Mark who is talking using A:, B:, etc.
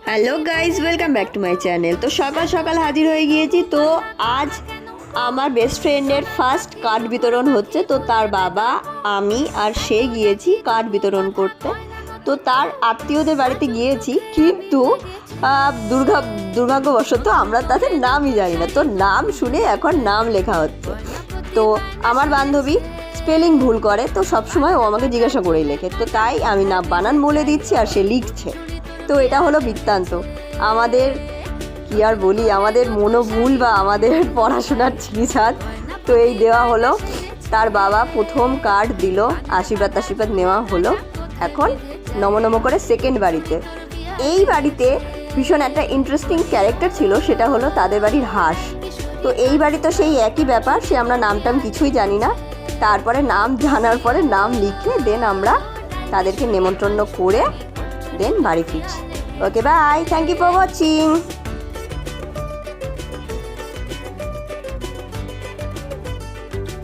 A: Hello guys, welcome back to my channel. তো সকাল সকাল হাজির হয়ে গিয়েছি। তো আজ আমার বেস্ট ফ্রেন্ডের ফার্স্ট কার্ড বিতরণ হচ্ছে। তো তার বাবা, আমি আর সে গিয়েছি কার্ড বিতরণ করতে। তো তার আত্মীয়দের বাড়িতে গিয়েছি, কিন্তু দুর্ভাগ্যবশত আমরা তাদের নামই জানি না। তো নাম শুনে এখন নাম লেখা হচ্ছে। তো আমার বান্ধবী স্পেলিং ভুল করে, তো সবসময় ও আমাকে জিজ্ঞাসা করেই লেখে। তো তাই আমি নাম বানান বলে দিচ্ছি আর সে লিখছে। তো এটা হলো বৃত্তান্ত। আমাদের কি আর বলি, আমাদের মনোভুল বা আমাদের পড়াশোনার ছিঁড়িছাড়। তো এই দেওয়া হলো। তার বাবা প্রথম কার্ড দিল, আশীর্বাদ নেওয়া হলো। এখন নম করে সেকেন্ড বাড়িতে। এই বাড়িতে ভীষণ একটা ইন্টারেস্টিং ক্যারেক্টার ছিল, সেটা হলো তাদের বাড়ির হাঁস। তো এই বাড়ি তো সেই একই ব্যাপার, সে আমরা নামটাম কিছুই জানি না। তারপরে নাম জানার পরে নাম লিখে দেন আমরা তাদেরকে নেমন্তন্ন করে দেন বাড়ি ফিরছি। Okay, bye, thank you for watching.